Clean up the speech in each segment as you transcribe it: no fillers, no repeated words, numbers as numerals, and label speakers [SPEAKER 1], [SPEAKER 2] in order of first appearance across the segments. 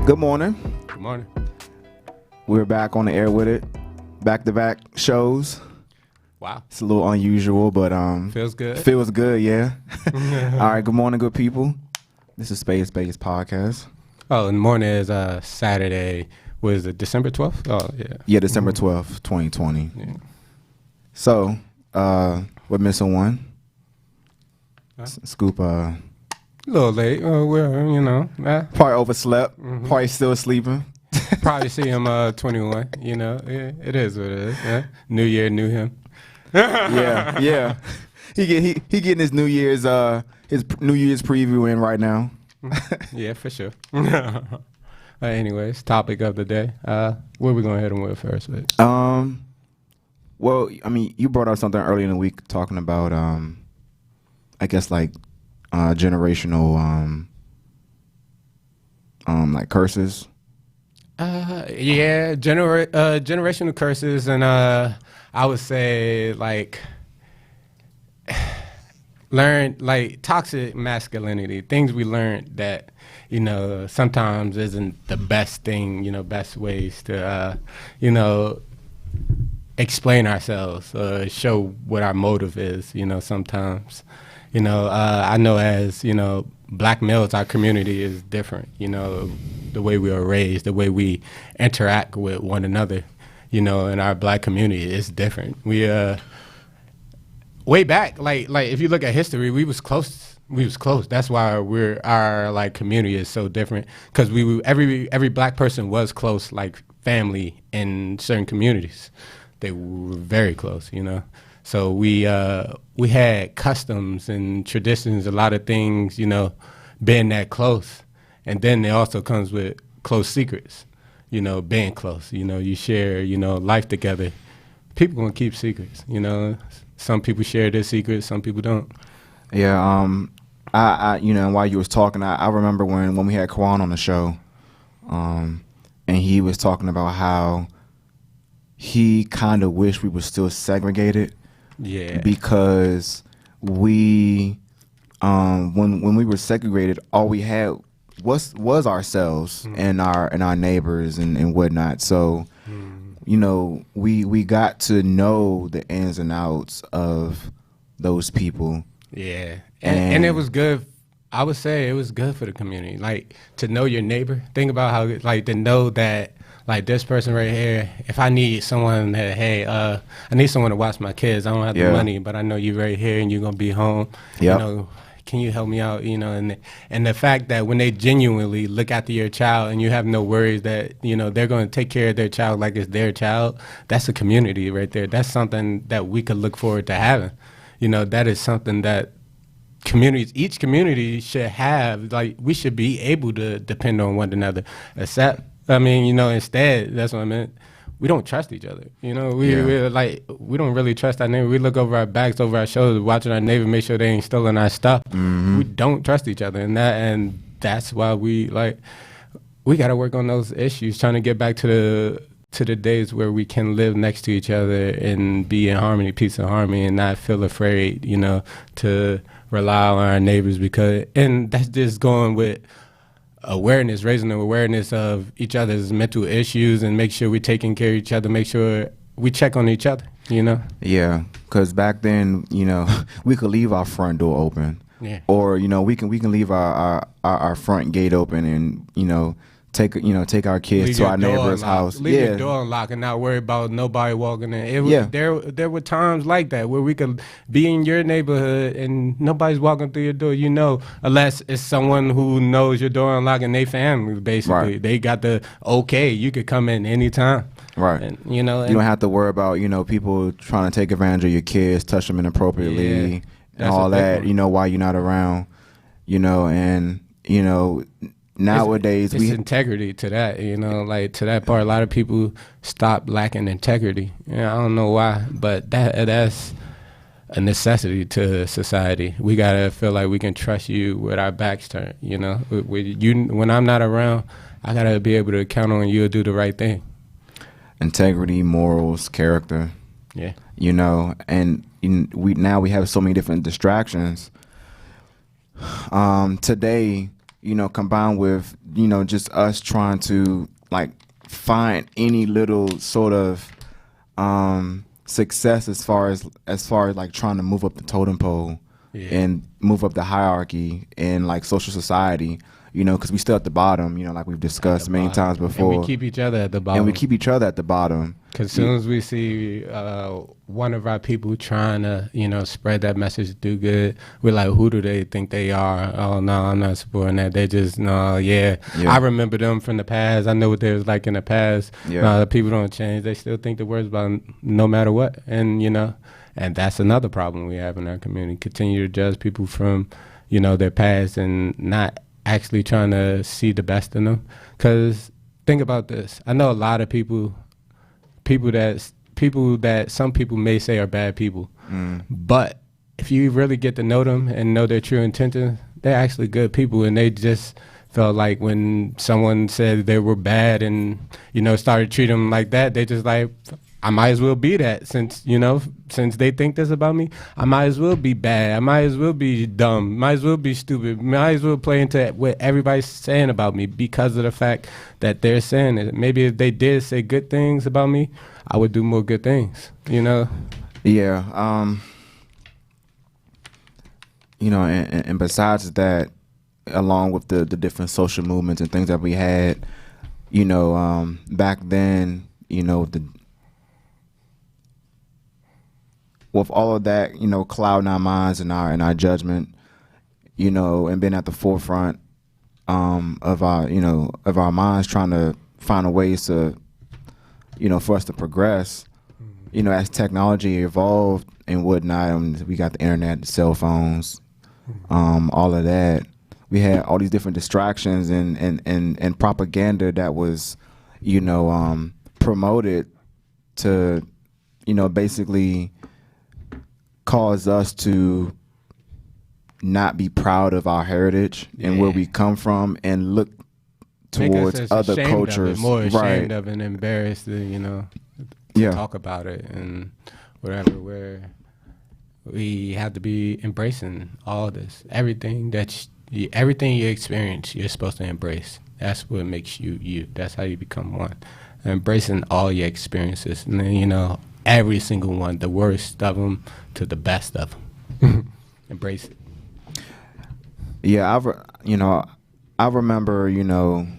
[SPEAKER 1] Good morning.
[SPEAKER 2] Good morning.
[SPEAKER 1] We're back on the air with it. Back-to-back shows.
[SPEAKER 2] Wow.
[SPEAKER 1] It's a little unusual, but
[SPEAKER 2] Feels good.
[SPEAKER 1] Feels good, yeah. All right, good morning, good people. This is Spade of Spades podcast.
[SPEAKER 2] Oh, and the morning is Saturday. Was it December 12th? Oh, yeah.
[SPEAKER 1] Yeah, December 12th, 2020.
[SPEAKER 2] Yeah.
[SPEAKER 1] So, we're missing one. Scoop,
[SPEAKER 2] A little late. We're,
[SPEAKER 1] probably overslept. Probably still sleeping.
[SPEAKER 2] probably see him 21. Yeah, it is what it is. Yeah. New year, new him.
[SPEAKER 1] yeah. He getting his New Year's preview in right now.
[SPEAKER 2] Yeah, for sure. Anyways, topic of the day. What are we gonna hit him with first?
[SPEAKER 1] Well, I mean, you brought up something earlier in the week talking about I guess like generational like curses.
[SPEAKER 2] Yeah, generational curses, and I would say like learn like toxic masculinity, things we learned that sometimes isn't the best thing, best ways to explain ourselves, show what our motive is, sometimes. I know as, black males, our community is different, the way we are raised, the way we interact with one another, in our black community is different. We, way back, like if you look at history, we was close. That's why our like community is so different, because every black person was close, like family in certain communities. They were very close, So we had customs and traditions, a lot of things, being that close. And then it also comes with close secrets, being close. You share, life together. People gonna keep secrets, Some people share their secrets, some people don't.
[SPEAKER 1] Yeah, I while you was talking, I remember when we had Kwan on the show, and he was talking about how he kind of wished we were still segregated.
[SPEAKER 2] Yeah.
[SPEAKER 1] Because we, when we were segregated, all we had was ourselves and our neighbors and whatnot. So, we got to know the ins and outs of those people.
[SPEAKER 2] Yeah, and it was good. I would say it was good for the community, like to know your neighbor. Think about how, like, to know that. Like this person right here, if I need someone that, hey, I need someone to watch my kids. I don't have the money, but I know you right here and you're going to be home.
[SPEAKER 1] Yep.
[SPEAKER 2] Can you help me out? And the fact that when they genuinely look after your child and you have no worries that, they're going to take care of their child like it's their child, that's a community right there. That's something that we could look forward to having. That is something that each community should have. Like, we should be able to depend on one another, instead, that's what I meant. We don't trust each other. We're like, we don't really trust our neighbor. We look over our backs, over our shoulders, watching our neighbor, make sure they ain't stealing our stuff. We don't trust each other, and that's why we got to work on those issues, trying to get back to the days where we can live next to each other and be in harmony, peace and harmony, and not feel afraid, to rely on our neighbors, and that's just going with awareness, raising the awareness of each other's mental issues, and make sure we're taking care of each other, make sure we check on each other,
[SPEAKER 1] Yeah, because back then, we could leave our front door open.
[SPEAKER 2] Yeah.
[SPEAKER 1] Or, we can leave our front gate open and, take our kids to our neighbor's house.
[SPEAKER 2] Leave your door unlocked and not worry about nobody walking in. There were times like that where we could be in your neighborhood and nobody's walking through your door, unless it's someone who knows your door unlocked and they family, basically.
[SPEAKER 1] Right.
[SPEAKER 2] They got the okay, you could come in anytime.
[SPEAKER 1] Right.
[SPEAKER 2] And,
[SPEAKER 1] you don't have to worry about, people trying to take advantage of your kids, touch them inappropriately, and all that, while you're not around, nowadays
[SPEAKER 2] it's integrity to that, like to that part. A lot of people stop lacking integrity. I don't know why, but that's a necessity to society. We gotta feel like we can trust you with our backs turned. With you, when I'm not around, I gotta be able to count on you to do the right thing.
[SPEAKER 1] Integrity, morals, character.
[SPEAKER 2] Yeah.
[SPEAKER 1] And we have so many different distractions. Today, combined with, just us trying to like find any little sort of success as far as like trying to move up the totem pole and move up the hierarchy in like social society, because we still at the bottom, like we've discussed many times before.
[SPEAKER 2] And we keep each other at the bottom.
[SPEAKER 1] Because
[SPEAKER 2] as soon as we see one of our people trying to, spread that message, do good, we're like, who do they think they are? Oh, no, I'm not supporting that. They just, no, I remember them from the past. I know what they was like in the past. The people don't change. They still think the words about no matter what. And, and that's another problem we have in our community. Continue to judge people from, their past and not actually trying to see the best in them. Because think about this. I know a lot of people that some people may say are bad people, but if you really get to know them and know their true intentions, they're actually good people. And they just felt like when someone said they were bad and, started treating them like that, they just like, I might as well be that since they think this about me. I might as well be bad. I might as well be dumb. Might as well be stupid. Might as well play into what everybody's saying about me because of the fact that they're saying it. Maybe if they did say good things about me, I would do more good things, Yeah.
[SPEAKER 1] And besides that, along with the different social movements and things that we had, back then, with all of that, clouding our minds and our judgment, and being at the forefront of our minds, trying to find a ways to, for us to progress, as technology evolved and whatnot, we got the internet, the cell phones, all of that. We had all these different distractions and propaganda that was, promoted to, basically cause us to not be proud of our heritage and where we come from and look towards other cultures.
[SPEAKER 2] More ashamed of it and embarrassed to, talk about it and whatever, where we have to be embracing all this. Everything you experience, you're supposed to embrace. That's what makes you you. That's how you become one. Embracing all your experiences. And then, every single one, the worst of them to the best of them. Embrace it.
[SPEAKER 1] Yeah, I remember, even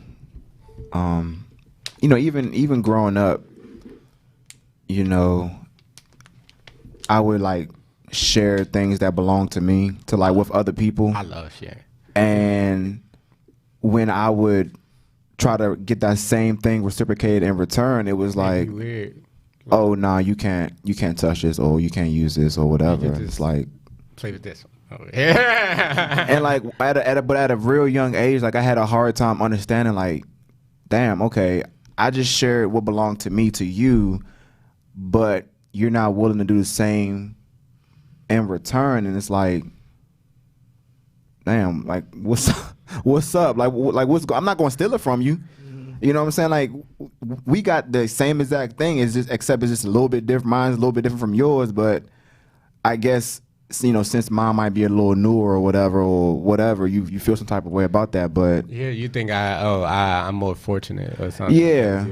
[SPEAKER 1] growing up, I would like share things that belong to me to like with other people.
[SPEAKER 2] I love sharing.
[SPEAKER 1] And when I would try to get that same thing reciprocated in return, it was like,
[SPEAKER 2] weird.
[SPEAKER 1] Oh no, you can't touch this, or you can't use this, or whatever. It's like
[SPEAKER 2] play with this one. Oh, yeah.
[SPEAKER 1] And like at a real young age, like I had a hard time understanding, like, damn, okay, I just shared what belonged to me to you, but you're not willing to do the same in return, and it's like, damn, like what's up? Like I'm not gonna steal it from you. You know what I'm saying? Like, we got the same exact thing, except it's just a little bit different. Mine's a little bit different from yours, but I guess, since mine might be a little newer or whatever, you feel some type of way about that. But
[SPEAKER 2] yeah, you think I'm more fortunate or something.
[SPEAKER 1] Yeah.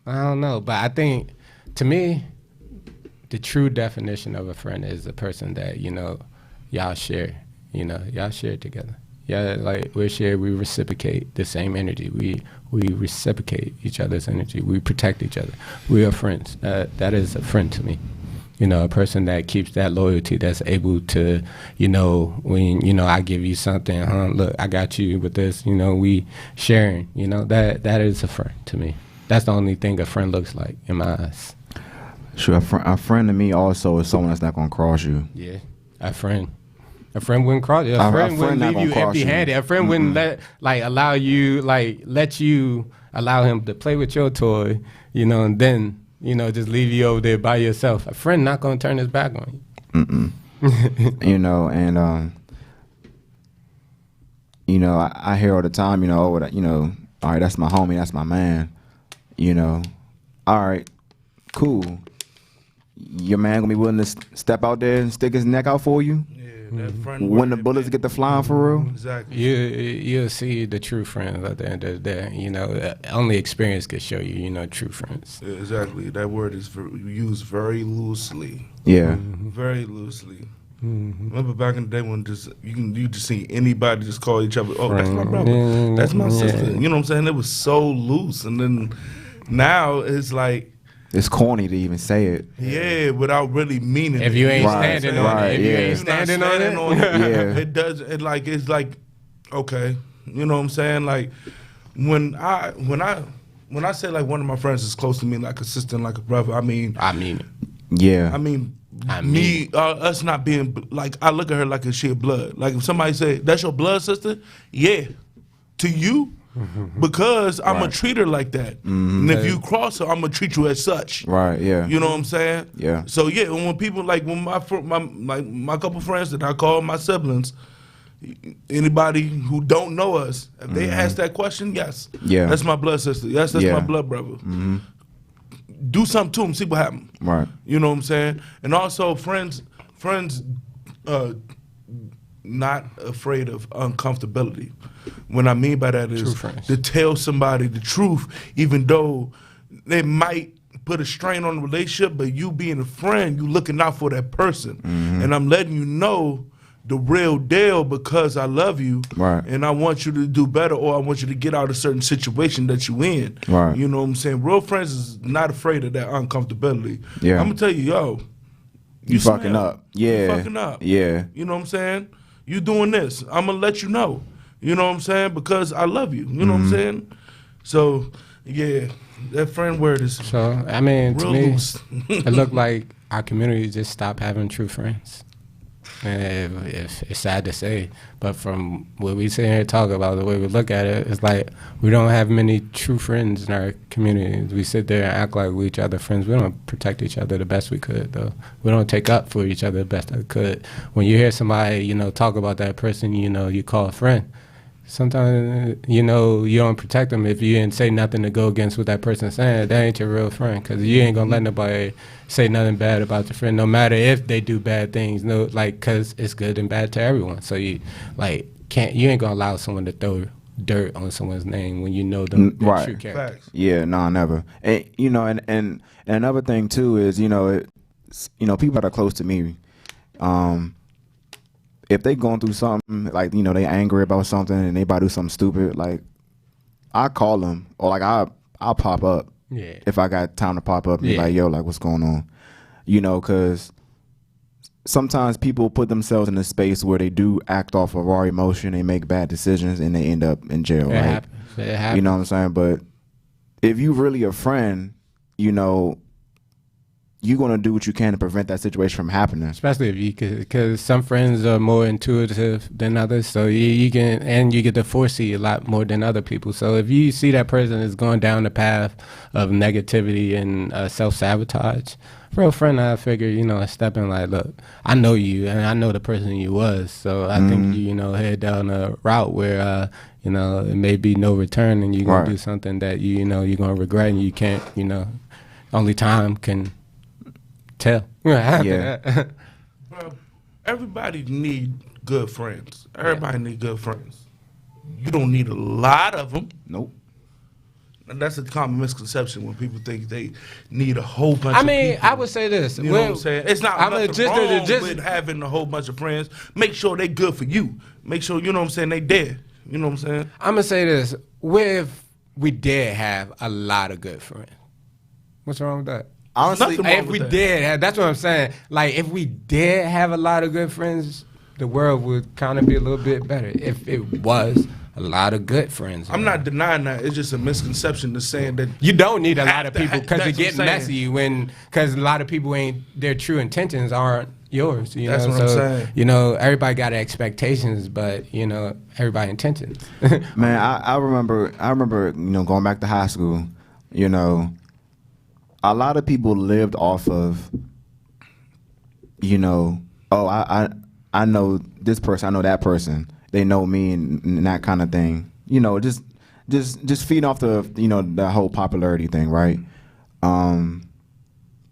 [SPEAKER 2] I don't know, but I think, to me, the true definition of a friend is the person that, y'all share. Y'all share together. Yeah, like we reciprocate the same energy. We reciprocate each other's energy. We protect each other. We are friends. That is a friend to me. A person that keeps that loyalty, that's able to, when, I give you something, look, I got you with this, we sharing, that is a friend to me. That's the only thing a friend looks like in my eyes.
[SPEAKER 1] Sure, a friend to me also is someone that's not going to cross you.
[SPEAKER 2] Yeah, a friend. A friend wouldn't cross you. A friend wouldn't leave you empty-handed. A friend wouldn't let you allow him to play with your toy, and then, just leave you over there by yourself. A friend not going to turn his back on you.
[SPEAKER 1] I hear all the time, all right, that's my homie, that's my man, all right, cool. your man gonna be willing to step out there and stick his neck out for you.
[SPEAKER 3] That friend
[SPEAKER 1] When the bullets get to flying for real.
[SPEAKER 3] Exactly.
[SPEAKER 2] You'll see the true friends at the end of the day. You know, only experience can show you. You know, true friends.
[SPEAKER 3] Yeah, exactly. That word is used very loosely.
[SPEAKER 1] Yeah.
[SPEAKER 3] Very loosely. Remember back in the day when you just see anybody just call each other, oh, that's my brother, that's my sister. You know what I'm saying? It was so loose, and then now it's like,
[SPEAKER 1] it's corny to even say it.
[SPEAKER 3] yeah, without really meaning it.
[SPEAKER 2] If you ain't
[SPEAKER 1] Right,
[SPEAKER 2] standing on
[SPEAKER 1] right,
[SPEAKER 2] it, if you
[SPEAKER 1] yeah.
[SPEAKER 2] ain't
[SPEAKER 3] You're not
[SPEAKER 2] standing on it,
[SPEAKER 1] Yeah.
[SPEAKER 3] it does. It's like, okay, you know what I'm saying? Like when I say like one of my friends is close to me, like a sister, and like a brother. I mean
[SPEAKER 2] it.
[SPEAKER 1] Yeah.
[SPEAKER 3] I mean, us not being like, I look at her like a she blood. Like if somebody say that's your blood sister, yeah, to you, because I'm gonna treat her like that. And if you cross her, I'm gonna treat you as such.
[SPEAKER 1] Right. Yeah.
[SPEAKER 3] You know what I'm saying?
[SPEAKER 1] Yeah.
[SPEAKER 3] So yeah, when people like when my couple friends that I call my siblings, anybody who don't know us, if they ask that question, yes,
[SPEAKER 1] Yeah.
[SPEAKER 3] that's my blood sister. Yes, that's
[SPEAKER 1] Yeah.
[SPEAKER 3] my blood brother. Do something to them, see what happens.
[SPEAKER 1] Right.
[SPEAKER 3] You know what I'm saying? And also friends not afraid of uncomfortability. What I mean by that is to tell somebody the truth, even though they might put a strain on the relationship, but you being a friend, you looking out for that person. And I'm letting you know the real deal because I love you,
[SPEAKER 1] Right.
[SPEAKER 3] and I want you to do better, or I want you to get out of a certain situation that you in.
[SPEAKER 1] Right.
[SPEAKER 3] You know what I'm saying? Real friends is not afraid of that uncomfortability.
[SPEAKER 1] Yeah.
[SPEAKER 3] I'm gonna tell you, yo,
[SPEAKER 1] You fucking
[SPEAKER 3] smell.
[SPEAKER 1] up. Yeah.
[SPEAKER 3] You fucking up.
[SPEAKER 1] Yeah.
[SPEAKER 3] You know what I'm saying? You doing this. I'm going to let you know. You know what I'm saying? Because I love you. You know what I'm saying? So, yeah, that friend word is
[SPEAKER 2] So I mean, to
[SPEAKER 3] real
[SPEAKER 2] me,
[SPEAKER 3] loose.
[SPEAKER 2] it looked like our community just stopped having true friends. And it's sad to say, but from what we sit here and talk about, the way we look at it, it's like we don't have many true friends in our community. We sit there and act like we each other friends. We don't protect each other the best we could, though. We don't take up for each other the best I could. When you hear somebody, you know, talk about that person, you know, you call a friend, sometimes, you know, you don't protect them. If you didn't say nothing to go against what that person's saying, that ain't your real friend, because you ain't going to let nobody say nothing bad about your friend, no matter if they do bad things, no, like, because it's good and bad to everyone. So you, like, you ain't going to allow someone to throw dirt on someone's name when you know them
[SPEAKER 1] Right.
[SPEAKER 2] true character.
[SPEAKER 3] Facts.
[SPEAKER 1] Yeah, no, never. And you know, and another thing too is, you know, people that are close to me, if they going through something, like, you know, they angry about something and they about to do something stupid, like, I call them, or like I'll pop up.
[SPEAKER 2] Yeah.
[SPEAKER 1] If I got time to pop up and be like, yo, like, what's going on? You know, because sometimes people put themselves in a space where they do act off of raw emotion, they make bad decisions, and they end up in jail,
[SPEAKER 2] It
[SPEAKER 1] right?
[SPEAKER 2] happens. It happens.
[SPEAKER 1] You know what I'm saying? But if you really a friend, you know, you're going to do what you can to prevent that situation from happening.
[SPEAKER 2] Especially if you could, because some friends are more intuitive than others, so you can, and you get to foresee a lot more than other people. So if you see that person is going down the path of negativity and self-sabotage, for a friend, I figure, you know, step in like, look, I know you, and I know the person you was, so I think you know, head down a route where, you know, it may be no return, and you're going to do something that, you know, you're going to regret, and you can't, you know, only time can tell.
[SPEAKER 1] Yeah.
[SPEAKER 3] Bro, everybody need good friends. Everybody need good friends. You don't need a lot of them.
[SPEAKER 1] Nope.
[SPEAKER 3] And that's a common misconception when people think they need a whole bunch
[SPEAKER 2] I
[SPEAKER 3] of
[SPEAKER 2] mean,
[SPEAKER 3] people.
[SPEAKER 2] I would say this.
[SPEAKER 3] You know what I'm saying? It's not
[SPEAKER 2] I'm
[SPEAKER 3] nothing
[SPEAKER 2] just-
[SPEAKER 3] wrong
[SPEAKER 2] just-
[SPEAKER 3] with having a whole bunch of friends. Make sure they good for you. Make sure, you know what I'm saying, they there. You know what I'm saying?
[SPEAKER 2] I'm going to say this. What if we did have a lot of good friends? What's wrong with that?
[SPEAKER 1] Honestly,
[SPEAKER 3] Nothing wrong
[SPEAKER 2] If we
[SPEAKER 3] with that.
[SPEAKER 2] did have, that's what I'm saying. Like, if we did have a lot of good friends, the world would kind of be a little bit better. If it was a lot of good friends.
[SPEAKER 3] I'm not denying that. It's just a misconception to saying that
[SPEAKER 2] You don't need a lot
[SPEAKER 3] Have
[SPEAKER 2] of
[SPEAKER 3] to
[SPEAKER 2] people
[SPEAKER 3] have-
[SPEAKER 2] because it
[SPEAKER 3] that's
[SPEAKER 2] get
[SPEAKER 3] what I'm
[SPEAKER 2] messy because a lot of people ain't, their true intentions aren't yours. You
[SPEAKER 3] That's
[SPEAKER 2] know?
[SPEAKER 3] what I'm
[SPEAKER 2] So,
[SPEAKER 3] saying.
[SPEAKER 2] you know, everybody got expectations, but, you know, everybody intentions.
[SPEAKER 1] man, I remember, you know, going back to high school, you know, a lot of people lived off of, you know, oh, I know this person, I know that person, they know me, and that kind of thing. You know, just feeding off the, you know, the whole popularity thing, right?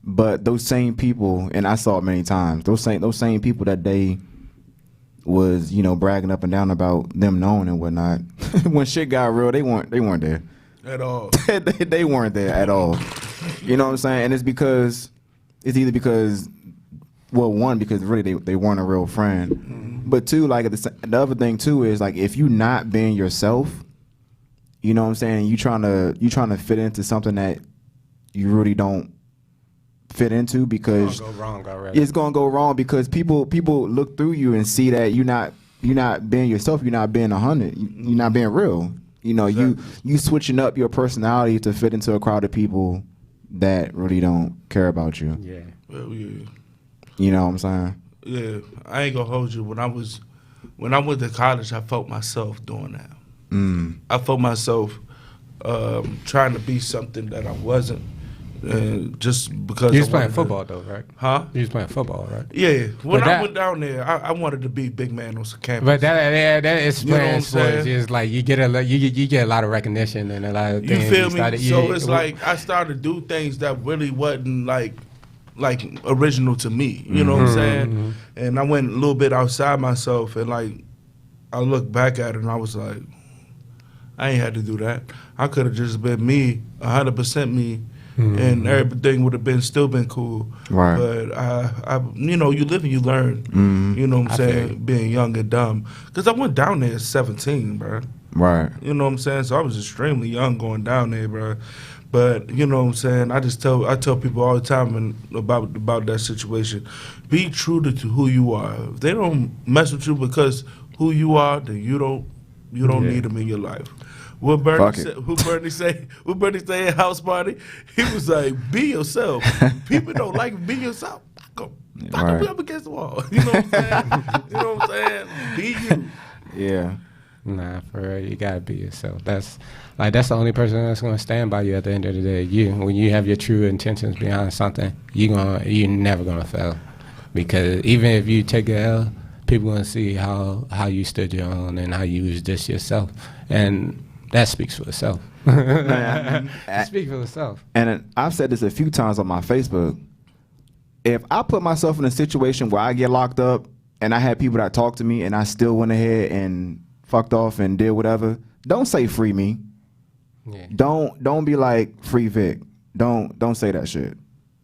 [SPEAKER 1] But those same people, and I saw it many times, those same people that they was, you know, bragging up and down about them knowing and whatnot. When shit got real, they weren't there
[SPEAKER 3] at all.
[SPEAKER 1] they weren't there at all. You know what I'm saying? And it's either because, well, one, because really they weren't a real friend, but two, like the other thing too is like if you not being yourself, you know what I'm saying? You trying to fit into something that you really don't fit into, because it's gonna go wrong because people look through you and see that you're not being yourself, you're not being 100, you're not being real. You know, exactly. you switching up your personality to fit into a crowd of people that really don't care about you.
[SPEAKER 2] Yeah.
[SPEAKER 3] Well, yeah.
[SPEAKER 1] You know what I'm saying?
[SPEAKER 3] Yeah, I ain't gonna hold you. When I went to college, I felt myself doing that. I felt myself trying to be something that I wasn't. Just because
[SPEAKER 2] you was playing football though, right?
[SPEAKER 3] Huh?
[SPEAKER 2] You was playing football, right?
[SPEAKER 3] Yeah. When I went down there, I wanted to be big man on some campus.
[SPEAKER 2] But that explains sports. It's like you get a lot of recognition and a lot of things.
[SPEAKER 3] You feel me? So it's like I started to do things that really wasn't like original to me. You know what I'm saying? And I went a little bit outside myself, and like I look back at it and I was like, I ain't had to do that. I could have just been me, 100% me. And everything would have still been cool.
[SPEAKER 1] Right.
[SPEAKER 3] But I you know, you live and you learn. You know what I'm saying? Being young and dumb. Because I went down there at 17, bro.
[SPEAKER 1] Right.
[SPEAKER 3] You know what I'm saying? So I was extremely young going down there, bro. But you know what I'm saying? I tell people all the time about that situation. Be true to who you are. If they don't mess with you because who you are, then you don't need them in your life. What Bernie say at house party? He was like, be yourself. People don't like be yourself. Fuck them. Be up against the wall. You know what I'm saying? You know what I'm saying? Be you.
[SPEAKER 1] Yeah.
[SPEAKER 2] Nah, for real, you gotta be yourself. That's the only person that's gonna stand by you at the end of the day. You, when you have your true intentions behind something, you're never gonna fail. Because even if you take a L, people gonna see how you stood your own and how you was just yourself. And that speaks for itself. Speak for itself.
[SPEAKER 1] And I've said this a few times on my Facebook. If I put myself in a situation where I get locked up and I had people that talk to me and I still went ahead and fucked off and did whatever, don't say free me. Yeah. Don't be like free Vic. Don't say that shit.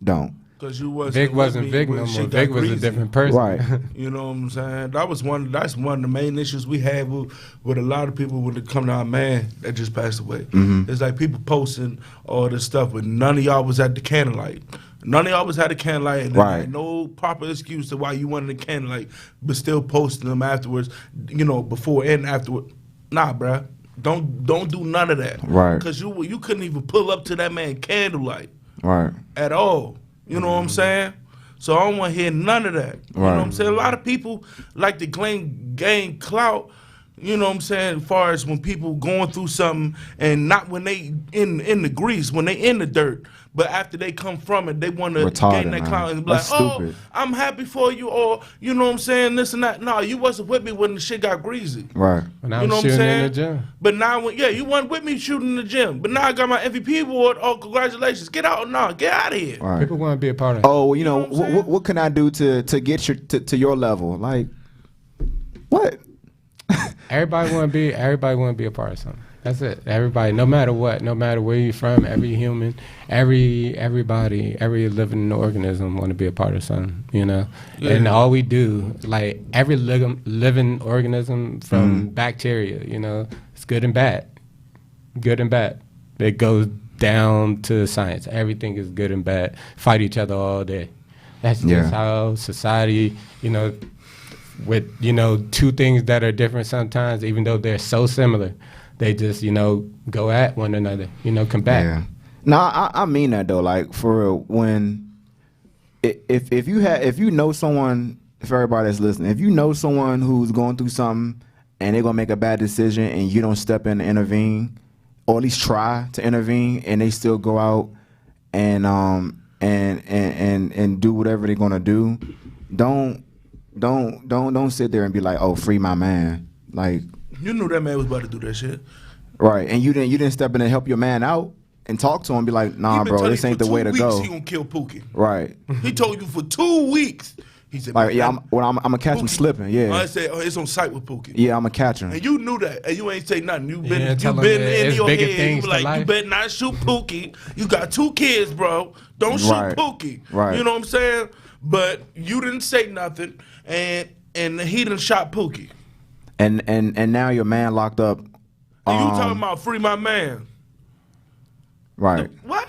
[SPEAKER 1] Don't.
[SPEAKER 3] Because you wasn't
[SPEAKER 2] Vic wasn't Vic no more. Vic was a different person.
[SPEAKER 1] Right.
[SPEAKER 3] You know what I'm saying? That's one of the main issues we have with a lot of people when it come to our man that just passed away. It's like people posting all this stuff, but none of y'all was at the candlelight. None of y'all was at the candlelight, and there ain't no proper excuse to why you wanted the candlelight, but still posting them afterwards, you know, before and afterward. Nah, bruh. Don't do none of that.
[SPEAKER 1] Right.
[SPEAKER 3] Because you couldn't even pull up to that man candlelight.
[SPEAKER 1] Right.
[SPEAKER 3] At all. You know what I'm saying? So I don't want to hear none of that. You know what I'm saying? A lot of people like to gain clout, you know what I'm saying, as far as when people going through something and not when they in the grease, when they in the dirt. But after they come from it, they want to gain that clout and be like, oh, I'm happy for you, or, you know what I'm saying, this and that. No, you wasn't with me when the shit got greasy.
[SPEAKER 1] Right.
[SPEAKER 2] When I was shooting in the gym.
[SPEAKER 3] But now, you weren't with me shooting in the gym. But now I got my MVP award. Oh, congratulations. Get out. No, get out of here.
[SPEAKER 1] Right.
[SPEAKER 2] People want to be a part of it.
[SPEAKER 1] Oh, you know what can I do to get to your level? Like, what?
[SPEAKER 2] Everybody want to be a part of something. That's it. Everybody, no matter what, no matter where you're from, every human, everybody, every living organism want to be a part of something, you know? Yeah. And all we do, like every living organism from bacteria, you know, it's good and bad. Good and bad. It goes down to science. Everything is good and bad. Fight each other all day. That's just how society, you know, with, you know, two things that are different sometimes, even though they're so similar. They just, you know, go at one another, you know, combat.
[SPEAKER 1] Yeah. No, I mean that though. Like for real, when if you know someone, for everybody that's listening, if you know someone who's going through something and they're gonna make a bad decision and you don't step in and intervene, or at least try to intervene, and they still go out and do whatever they're gonna do, don't sit there and be like, oh, free my man. Like,
[SPEAKER 3] you knew that man was about to do that shit.
[SPEAKER 1] Right. And you didn't step in and help your man out and talk to him, be like, nah,
[SPEAKER 3] He been
[SPEAKER 1] bro,
[SPEAKER 3] telling
[SPEAKER 1] this
[SPEAKER 3] you
[SPEAKER 1] ain't
[SPEAKER 3] for
[SPEAKER 1] the way
[SPEAKER 3] 2
[SPEAKER 1] to
[SPEAKER 3] weeks
[SPEAKER 1] go.
[SPEAKER 3] He gonna kill Pookie.
[SPEAKER 1] Right.
[SPEAKER 3] He told you for 2 weeks. He said,
[SPEAKER 1] Like, yeah,
[SPEAKER 3] man,
[SPEAKER 1] I'm gonna catch him
[SPEAKER 3] Pookie.
[SPEAKER 1] slipping. Yeah.
[SPEAKER 3] I said, oh, it's on site with Pookie.
[SPEAKER 1] Yeah, I'm gonna catch him.
[SPEAKER 3] And you knew that, and you ain't say nothing. You been
[SPEAKER 2] tell him
[SPEAKER 3] in
[SPEAKER 2] it's
[SPEAKER 3] your
[SPEAKER 2] bigger
[SPEAKER 3] head.
[SPEAKER 2] things
[SPEAKER 3] You
[SPEAKER 2] to
[SPEAKER 3] like, you
[SPEAKER 2] life.
[SPEAKER 3] better not shoot Pookie. You got 2 kids, bro. Don't shoot
[SPEAKER 1] Right.
[SPEAKER 3] Pookie.
[SPEAKER 1] Right.
[SPEAKER 3] You know what I'm saying? But you didn't say nothing, and he done shot Pookie.
[SPEAKER 1] And now your man locked up.
[SPEAKER 3] And you talking about free my man?
[SPEAKER 1] Right.
[SPEAKER 3] What?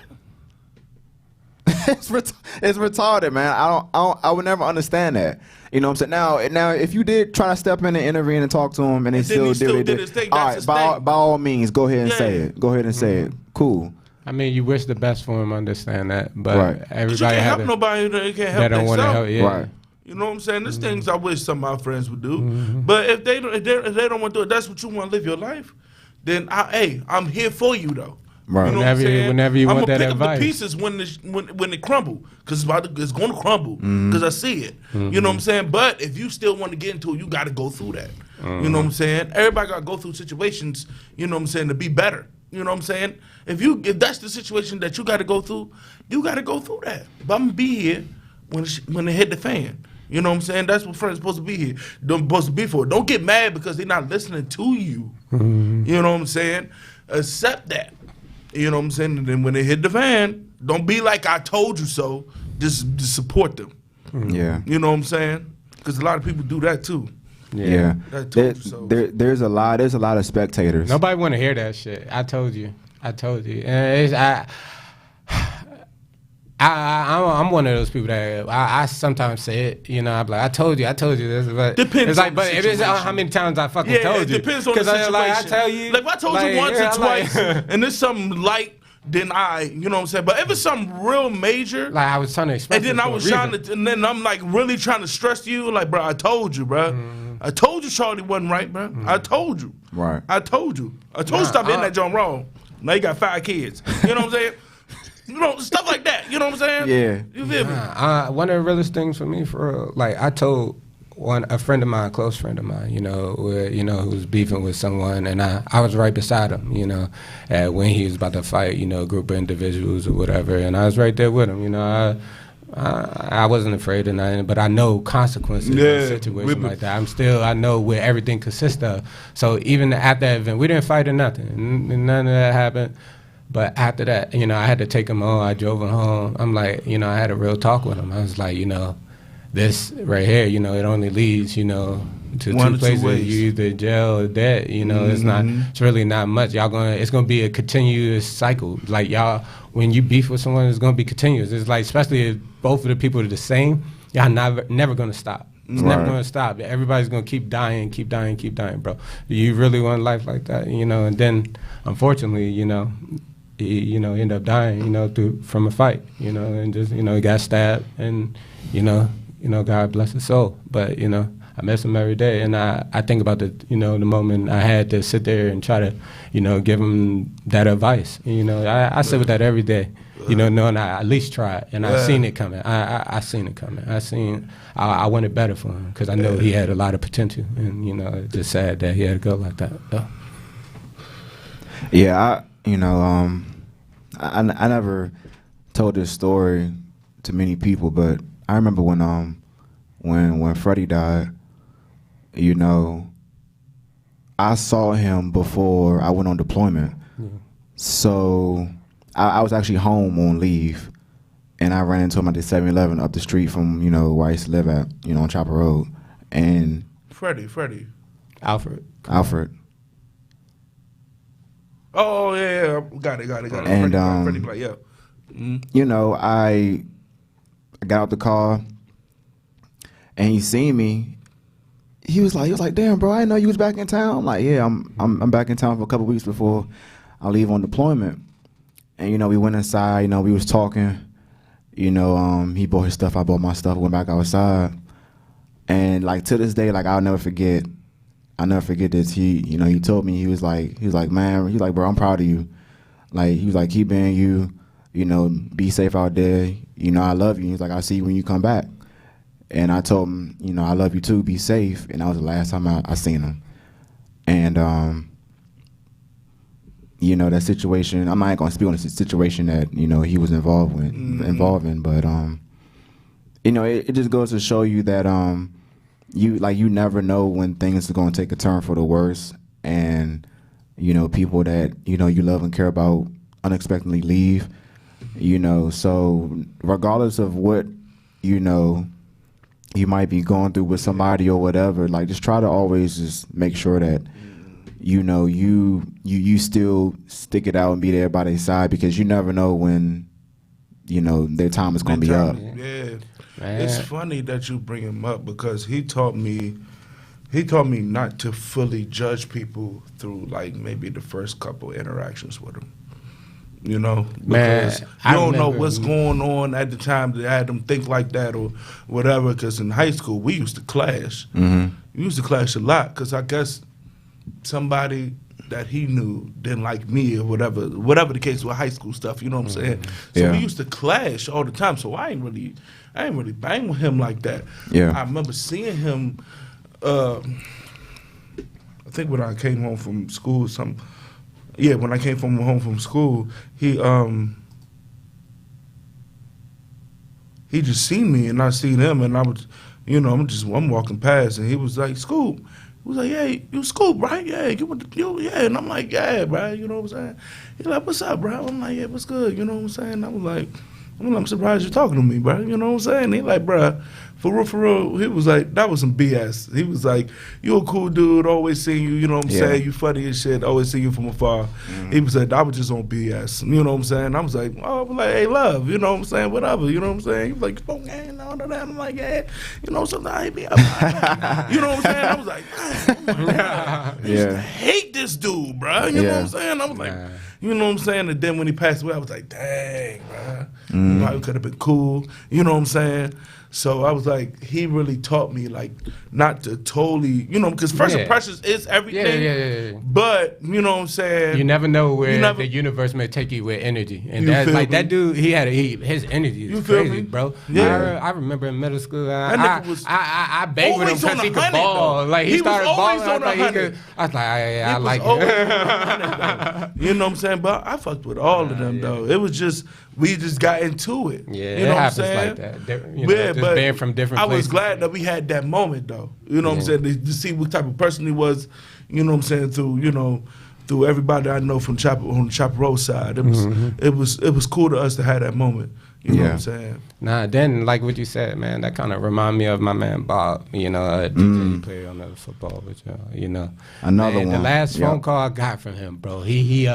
[SPEAKER 1] It's retarded, man. I would never understand that. You know what I'm saying? Now, if you did try to step in and intervene and talk to him, and they still did
[SPEAKER 3] his thing,
[SPEAKER 1] all
[SPEAKER 3] that's
[SPEAKER 1] right,
[SPEAKER 3] his
[SPEAKER 1] by
[SPEAKER 3] thing.
[SPEAKER 1] all means, go ahead and say
[SPEAKER 3] Yeah.
[SPEAKER 1] it. Go ahead and say it. Cool.
[SPEAKER 2] I mean, you wish the best for him, understand that, but
[SPEAKER 1] Right.
[SPEAKER 3] You
[SPEAKER 2] everybody
[SPEAKER 3] can't help
[SPEAKER 2] has
[SPEAKER 3] nobody that can't help
[SPEAKER 2] that don't want to help.
[SPEAKER 3] themselves.
[SPEAKER 2] Yeah.
[SPEAKER 1] Right.
[SPEAKER 3] You know what I'm saying? There's things I wish some of my friends would do. But if they don't want to do it, that's what you want to live your life, then I'm here for you though.
[SPEAKER 1] Right.
[SPEAKER 3] You know what I'm saying?
[SPEAKER 2] Whenever you want that
[SPEAKER 3] I'm gonna pick
[SPEAKER 2] advice.
[SPEAKER 3] up the pieces when it crumble, because it's going to crumble, because I see it. You know what I'm saying? But if you still want to get into it, you got to go through that. You know what I'm saying? Everybody got to go through situations. You know what I'm saying, to be better. You know what I'm saying? If that's the situation that you got to go through, you got to go through that. But I'm gonna be here when it hit the fan. You know what I'm saying? That's what friends supposed to be here. They're supposed to be for. Don't get mad because they're not listening to you. You know what I'm saying? Accept that. You know what I'm saying? And then when they hit the fan, don't be like I told you so. Just support them.
[SPEAKER 1] Yeah.
[SPEAKER 3] You know what I'm saying? Because a lot of people do that too.
[SPEAKER 1] Yeah.
[SPEAKER 3] I told you so.
[SPEAKER 1] There's a lot of spectators.
[SPEAKER 2] Nobody want to hear that shit. I told you. And I'm one of those people that I sometimes say it. You know, I'm like, I told you this. But
[SPEAKER 3] Depends
[SPEAKER 2] it's like,
[SPEAKER 3] on
[SPEAKER 2] but
[SPEAKER 3] the
[SPEAKER 2] it is
[SPEAKER 3] situation.
[SPEAKER 2] how many times I fucking
[SPEAKER 3] Yeah,
[SPEAKER 2] told
[SPEAKER 3] it
[SPEAKER 2] you.
[SPEAKER 3] depends on the
[SPEAKER 2] 'Cause
[SPEAKER 3] situation.
[SPEAKER 2] I tell you.
[SPEAKER 3] Like if I told you once or twice,
[SPEAKER 2] like,
[SPEAKER 3] and it's something light, then you know what I'm saying. But if it's something real major,
[SPEAKER 2] like I was trying to express.
[SPEAKER 3] and then
[SPEAKER 2] it
[SPEAKER 3] I
[SPEAKER 2] for a
[SPEAKER 3] was
[SPEAKER 2] reason.
[SPEAKER 3] trying to, and then I'm like really trying to stress you, like, bro, I told you, bro. I told you Charlie wasn't right, bro. I told you.
[SPEAKER 1] Right.
[SPEAKER 3] I told you. I told you stop hitting that joint wrong. Now you got 5 kids. You know what I'm saying? You know, stuff like that. You know what I'm saying?
[SPEAKER 1] Yeah.
[SPEAKER 3] You feel me?
[SPEAKER 2] One of the realest things for me, for real, like I told a friend of mine, close friend of mine, who was beefing with someone, and I was right beside him, when he was about to fight, a group of individuals or whatever, and I was right there with him, I wasn't afraid of nothing, but I know consequences in a situation like that. I know where everything consists of. So even at that event, we didn't fight or nothing, none of that happened. But after that, I had to take him home. I drove him home. I'm like, I had a real talk with him. I was like, this right here, it only leads, to
[SPEAKER 3] One
[SPEAKER 2] two
[SPEAKER 3] or two
[SPEAKER 2] places.
[SPEAKER 3] ways.
[SPEAKER 2] You either jail or dead. It's really not much. It's gonna be a continuous cycle. Like y'all, when you beef with someone, it's gonna be continuous. It's like, especially if both of the people are the same, y'all never gonna stop. It's never gonna stop. Everybody's gonna keep dying, bro. You really want life like that, And then, unfortunately, he ended up dying, from a fight, and just, he got stabbed, and, God bless his soul. But, I miss him every day, and I think about the moment I had to sit there and try to, give him that advice. I sit with that every day, knowing I at least tried, and I seen it coming. I seen it coming. I wanted better for him because I know he had a lot of potential, and it's just sad that he had to go like that.
[SPEAKER 1] Yeah, I never told this story to many people, but I remember when Freddie died, I saw him before I went on deployment. So I was actually home on leave, and I ran into him at the 7-Eleven up the street from, where I used to live at, on Chopper Road. And
[SPEAKER 3] Freddie.
[SPEAKER 2] Alfred.
[SPEAKER 3] Oh yeah, got it.
[SPEAKER 1] And
[SPEAKER 3] Freddie Black, yeah.
[SPEAKER 1] I got out the car, and he seen me. He was like, "Damn, bro, I didn't know you was back in town." I'm like, "Yeah, I'm back in town for a couple weeks before I leave on deployment." And we went inside. We was talking. He bought his stuff, I bought my stuff. Went back outside, and like to this day, like I'll never forget this. He told me, he was like, man, he's like, bro, I'm proud of you. Like, he was like, keep being you, be safe out there. I love you. He's like, I'll see you when you come back. And I told him, I love you too, be safe. And that was the last time I seen him. And you know, that situation. I'm not gonna speak on the situation that, you know, he was involved in, but you know, it just goes to show you that you never know when things are gonna take a turn for the worse, and you know, people that, you know, you love and care about unexpectedly leave, you know. So regardless of what, you know, you might be going through with somebody or whatever, like, just try to always just make sure that, you know, you still stick it out and be there by their side, because you never know when, you know, their time is going to be up.
[SPEAKER 3] Yeah. It's funny that you bring him up, because he taught me not to fully judge people through, like, maybe the first couple interactions with them. You know, because you don't know what's going on at the time that had them think like that or whatever. Because in high school, we used to clash. We used to clash a lot, because I guess somebody that he knew didn't like me or whatever the case with high school stuff. You know what I'm saying? So we used to clash all the time. So I ain't really bang with him like that.
[SPEAKER 1] Yeah.
[SPEAKER 3] I remember seeing him. I think when I came home from school, when I came home from school, he just seen me and I seen him, and I was, you know, I'm walking past, and he was like, Scoop. He was like, yeah, you Scoop, right? Yeah, yeah. And I'm like, yeah, bro. You know what I'm saying? He's like, what's up, bro? I'm like, yeah, what's good? You know what I'm saying? I was like, I'm surprised you're talking to me, bro. You know what I'm saying? He like, bro, for real, he was like, that was some BS. He was like, you a cool dude, always see you, you know what I'm saying? You funny as shit, always see you from afar. He was like, I was just on BS, you know what I'm saying? I was like, hey, love, you know what I'm saying? Whatever, you know what I'm saying? He was like, okay, and all of that. I'm like, yeah, you know, sometimes he be up. You know what I'm saying? I was like, man, oh my God. I used to hate this dude, bro. You know what I'm saying? I was like, you know what I'm saying? And then when he passed away, I was like, dang, bro. You know, it could have been cool. You know what I'm saying? So I was like, he really taught me, like, not to totally, you know, because first impressions is everything. Yeah. But, you know what I'm saying?
[SPEAKER 2] You never know where the universe may take you with energy. And that's like, that dude, his energy is crazy, bro. Yeah. I remember in middle school, I banged with him because he could ball. Like, he started balling. I was like, I like it.
[SPEAKER 3] You know what I'm saying? But I fucked with all of them, though. It was just, we just got into it.
[SPEAKER 2] Yeah,
[SPEAKER 3] you know
[SPEAKER 2] it happens
[SPEAKER 3] what I'm saying?
[SPEAKER 2] like that. You know, just being from different places.
[SPEAKER 3] I was glad that we had that moment, though. You know what I'm saying? To see what type of person he was, you know what I'm saying, through everybody I know on the Chapel Road side. It was cool to us to have that moment. You know what I'm saying?
[SPEAKER 2] Nah, then, like what you said, man, that kind of remind me of my man Bob, you know, DJ played on the football with y'all, you know.
[SPEAKER 1] Another one.
[SPEAKER 2] The last phone call I got from him, bro, he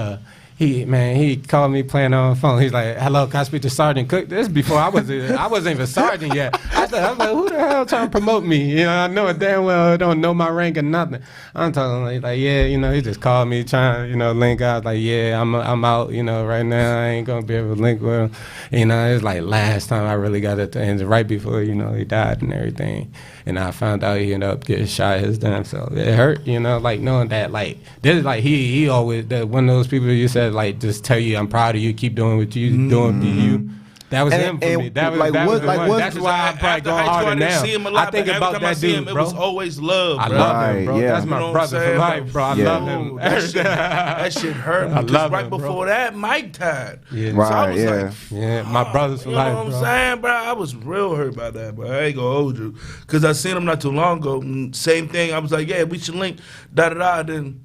[SPEAKER 2] called me playing on the phone. He's like, hello, can I speak to Sergeant Cook? This is before I wasn't even sergeant yet. I was like, who the hell trying to promote me? You know, I know it damn well don't know my rank or nothing. I'm talking like, yeah, you know, he just called me trying, you know, link out. Like, yeah, I'm out, you know, right now. I ain't gonna be able to link with him. You know, it was like last time I really got it to end, right before, you know, he died and everything. And I found out he ended up getting shot his damn self. It hurt, you know, like knowing that, like, this is like he always, one of those people you said, like, just tell you I'm proud of you, keep doing what you doing to you. That was him for me. That's why I'm probably going harder now. I think about that dude, bro.
[SPEAKER 3] It was always love,
[SPEAKER 2] bro. I love him, bro. That's my brother for life, bro. I love him.
[SPEAKER 3] That shit hurt me. Because right before that, Mike died.
[SPEAKER 1] Yeah.
[SPEAKER 3] So I was like,
[SPEAKER 2] yeah, my brother's for life, bro.
[SPEAKER 3] You know what I'm saying, bro? I was real hurt by that, bro. I ain't gonna hold you. Because I seen him not too long ago. Same thing. I was like, yeah, we should link, da-da-da. Then,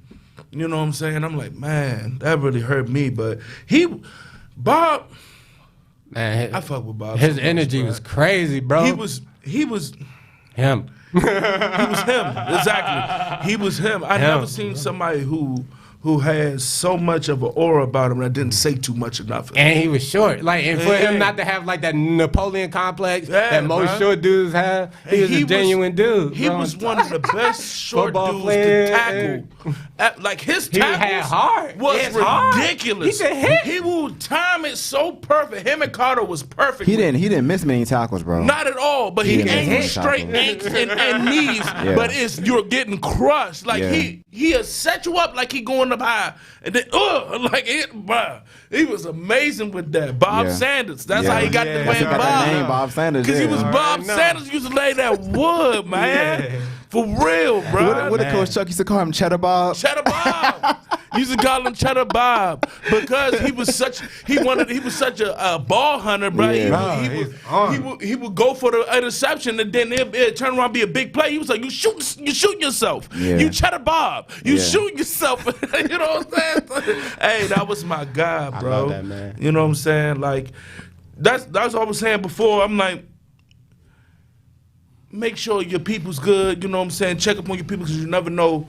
[SPEAKER 3] you know what I'm saying? I'm like, man, that really hurt me. But Bob...
[SPEAKER 2] Man,
[SPEAKER 3] I fuck with Bob.
[SPEAKER 2] His energy was crazy, bro.
[SPEAKER 3] He was
[SPEAKER 2] him.
[SPEAKER 3] He was him. Exactly. He was him. I never seen somebody who has so much of an aura about him that didn't say too much of nothing.
[SPEAKER 2] And he was short. Like, and for him not to have like that Napoleon complex that most short dudes have, he was a genuine dude.
[SPEAKER 3] He was one of the best short dudes to tackle. Like his tackles was ridiculous. He would time it so perfect. Him and Carter was perfect.
[SPEAKER 1] He didn't miss many tackles, bro.
[SPEAKER 3] Not at all. But he aimed straight ankles and knees. But you're getting crushed. Like he'll set you up like he going up high, and then he was amazing with that. Bob Sanders. That's how he got the name
[SPEAKER 1] Bob Sanders.
[SPEAKER 3] Because he was Bob Sanders used to lay that wood, man. For real, bro.
[SPEAKER 1] What did Coach Chuck used to call him? Cheddar Bob?
[SPEAKER 3] Cheddar Bob. Used to call him Cheddar Bob because he was such a ball hunter, bro.
[SPEAKER 1] Yeah.
[SPEAKER 3] He would go for the interception and then it'd turn around and be a big play. He was like, you shoot yourself.
[SPEAKER 1] Yeah.
[SPEAKER 3] You Cheddar Bob. You
[SPEAKER 1] Yeah.
[SPEAKER 3] shoot yourself. You know what I'm saying? Hey, that was my guy, bro.
[SPEAKER 2] I love that, man.
[SPEAKER 3] You know what I'm saying? Like that's what I was saying before. I'm like, make sure your people's good. You know what I'm saying? Check up on your people because you never know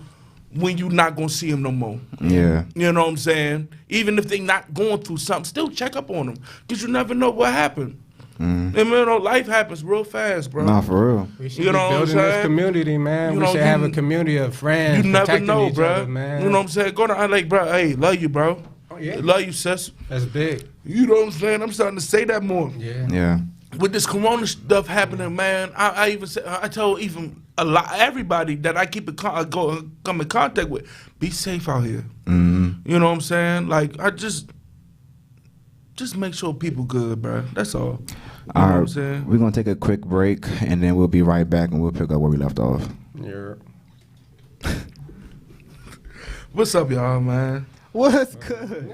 [SPEAKER 3] when you're not gonna see them no more.
[SPEAKER 1] Yeah.
[SPEAKER 3] You know what I'm saying? Even if they not going through something, still check up on them because you never know what happened. And you know, life happens real fast, bro.
[SPEAKER 1] Nah, for real.
[SPEAKER 2] We should
[SPEAKER 3] You
[SPEAKER 2] be
[SPEAKER 3] know what I'm
[SPEAKER 2] building this
[SPEAKER 3] saying?
[SPEAKER 2] community, man.
[SPEAKER 3] You
[SPEAKER 2] We
[SPEAKER 3] know,
[SPEAKER 2] should have a community of friends.
[SPEAKER 3] You never
[SPEAKER 2] protecting
[SPEAKER 3] know,
[SPEAKER 2] each
[SPEAKER 3] bro.
[SPEAKER 2] other, man.
[SPEAKER 3] You know what I'm saying? Go to LA, bro. Hey, love you, bro.
[SPEAKER 2] Oh, yeah.
[SPEAKER 3] Love you, sis.
[SPEAKER 2] That's big.
[SPEAKER 3] You know what I'm saying? I'm starting to say that more.
[SPEAKER 2] Yeah.
[SPEAKER 1] Yeah.
[SPEAKER 3] With this corona stuff happening, man, I told even everybody that I come in contact with, be safe out here. You know what I'm saying? Like I just make sure people good, bro. That's all. You know what I'm saying?
[SPEAKER 1] We're gonna take a quick break and then we'll be right back and we'll pick up where we left off.
[SPEAKER 2] Yeah.
[SPEAKER 3] What's up, y'all, man?
[SPEAKER 1] What's good?